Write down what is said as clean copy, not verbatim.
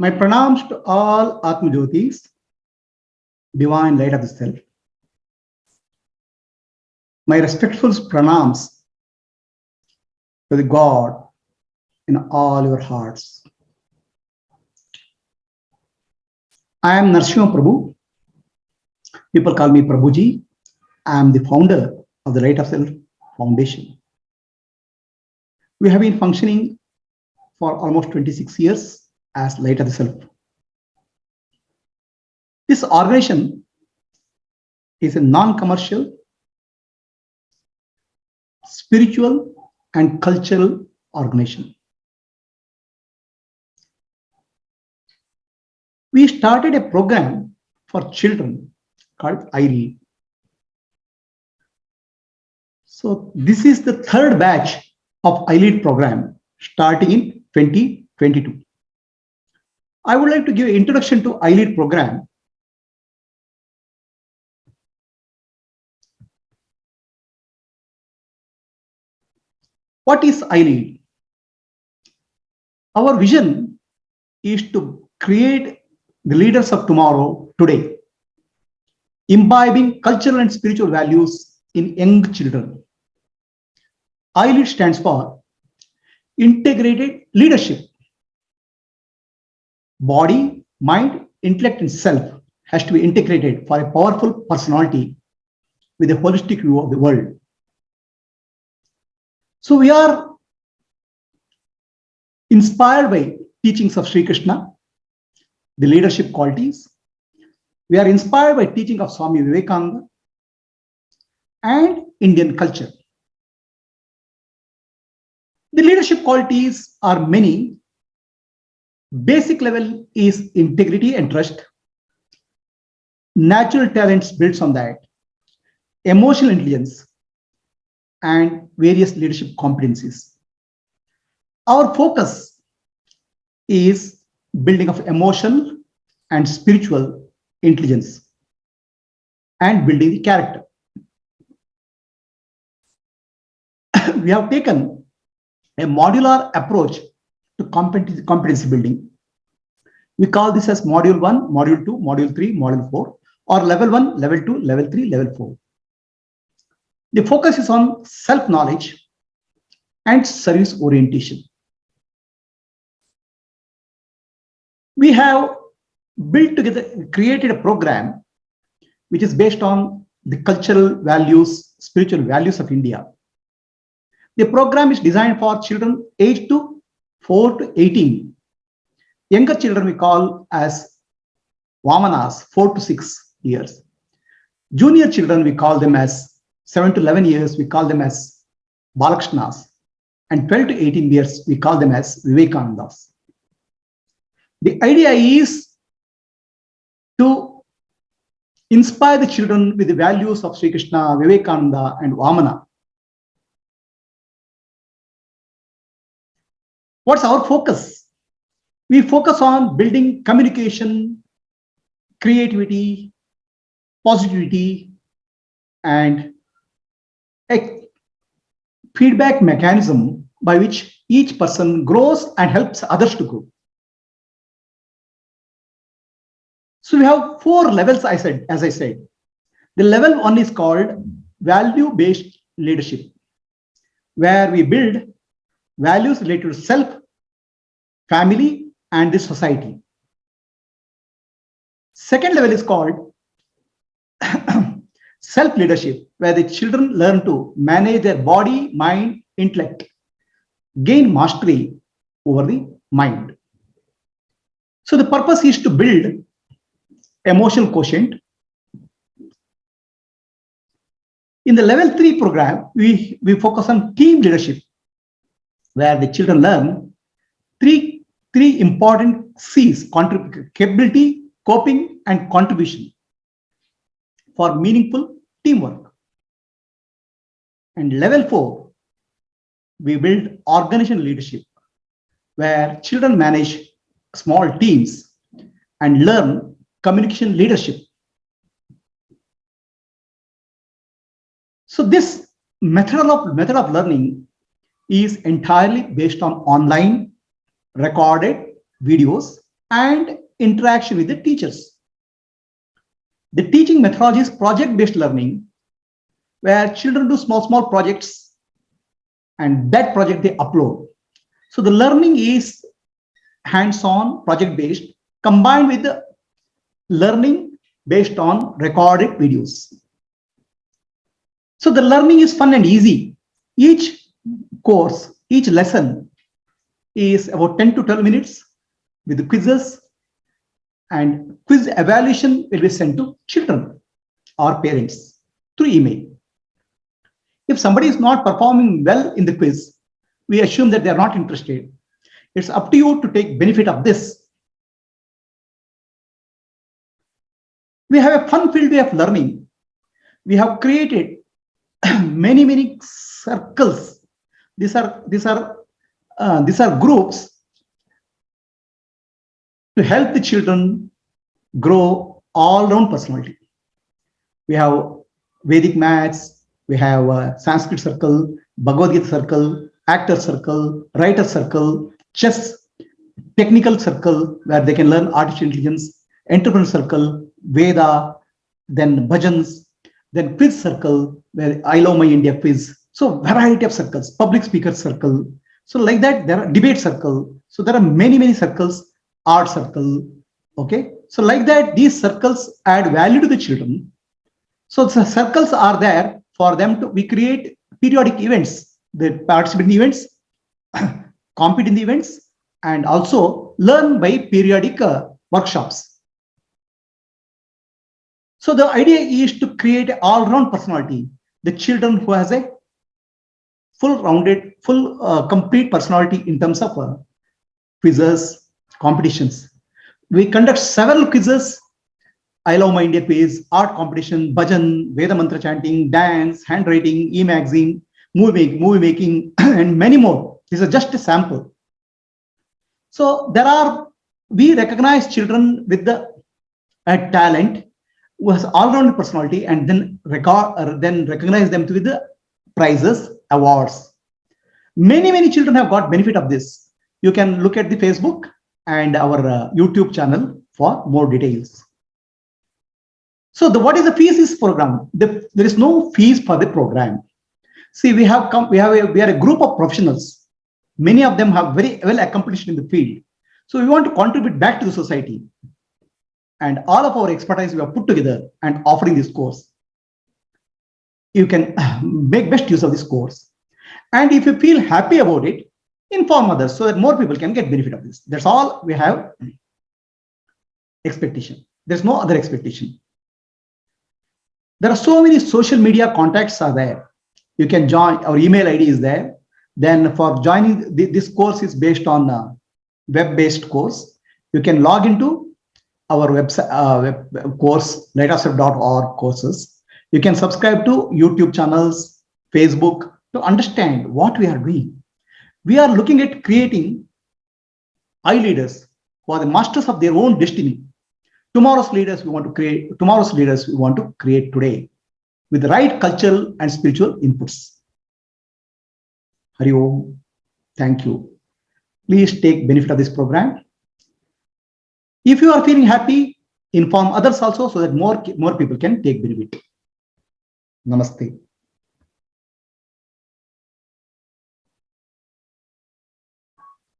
My pranams to all Atmajyotis, divine light of the self. My respectful pranams to the God in all your hearts. I am Narsimha Prabhu. People call me Prabhuji. I am the founder of the Light of Self Foundation. We have been functioning for almost 26 years as Light of the Self. This organization is a non-commercial, spiritual, and cultural organization. We started a program for children called iRead. So this is the third batch of iRead program starting in 2022. I would like to give an introduction to iRead program. What is iRead? Our vision is to create the leaders of tomorrow today, imbibing cultural and spiritual values in young children. iLead stands for Integrated Leadership. Body, mind, intellect, and self has to be integrated for a powerful personality with a holistic view of the world. So we are inspired by teachings of Sri Krishna, the leadership qualities. We are inspired by teaching of Swami Vivekananda and Indian culture. The leadership qualities are many. Basic level is integrity and trust. Natural talents builds on that. Emotional intelligence and various leadership competencies. Our focus is building of emotional and spiritual intelligence and building the character. We have taken a modular approach to competency building. We call this as module 1, module 2, module 3, module 4, or level 1, level 2, level 3, level 4. The focus is on self-knowledge and service orientation. We have built together, created a program which is based on the cultural values, spiritual values of India. The program is designed for children aged to 4 to 18. Younger children we call as Vamanas, 4 to 6 years. Junior children we call them as 7 to 11 years, we call them as Balakshnas. And 12 to 18 years, we call them as Vivekanandas. The idea is to inspire the children with the values of Sri Krishna, Vivekananda, and Vamana. What's our focus? We focus on building communication, creativity, positivity, and a feedback mechanism by which each person grows and helps others to grow. So we have 4 levels, as I said. The level 1 is called value-based leadership, where we build values related to self, family, and the society. Second level is called self-leadership, where the children learn to manage their body, mind, intellect, gain mastery over the mind. So the purpose is to build emotional quotient. In the level 3 program, we focus on team leadership, where the children learn three important C's: capability, coping, and contribution for meaningful teamwork. And level 4, we build organizational leadership, where children manage small teams and learn communication leadership. So this method of learning is entirely based on online recorded videos and interaction with the teachers. The teaching methodology is project-based learning, where children do small projects and that project they upload. So the learning is hands-on, project-based, combined with the learning based on recorded videos. So the learning is fun and easy. Each course, each lesson is about 10 to 12 minutes with the quizzes, and quiz evaluation will be sent to children or parents through email. If somebody is not performing well in the quiz, we assume that they are not interested. It's up to you to take benefit of this. We have a fun-filled way of learning. We have created many circles. These are groups to help the children grow all-round personality. We have Vedic maths, we have Sanskrit circle, Bhagavad Gita circle, actor circle, writer circle, chess technical circle where they can learn artificial intelligence, entrepreneur circle, Veda, then bhajans, then quiz circle where I Love My India quiz. So variety of circles, public speaker circle. So like that, there are debate circle. So there are many circles, art circle. Okay. So like that, these circles add value to the children. So the circles are there for them to, we create periodic events, they participate in events, compete in the events, and also learn by periodic workshops. So the idea is to create an all-round personality, the children who has a full-rounded, complete personality in terms of quizzes, competitions. We conduct several quizzes, I Love My India quiz, art competition, bhajan, Veda mantra chanting, dance, handwriting, e-magazine, movie making, and many more. This is just a sample. So we recognize children with the talent who has all-round personality, and then recognize them with the prizes, awards. Many children have got benefit of this. You can look at the Facebook and our YouTube channel for more details. So what is the fees program? There is no fees for the program. See, we are a group of professionals. Many of them have very well accomplished in the field. So we want to contribute back to the society. And all of our expertise we have put together and offering this course. You can make best use of this course. And if you feel happy about it, inform others so that more people can get benefit of this. That's all we have expectation. There's no other expectation. There are so many social media contacts are there. You can join, our email ID is there. Then for joining, this course is based on a web-based course. You can log into our website, web course, lightoffstep.org courses. You can subscribe to YouTube channels, Facebook to understand what we are doing. We are looking at creating leaders who are the masters of their own destiny. Tomorrow's leaders we want to create today with the right cultural and spiritual inputs. Hari Om. Thank you. Please take benefit of this program. If you are feeling happy, inform others also so that more people can take benefit. Namaste.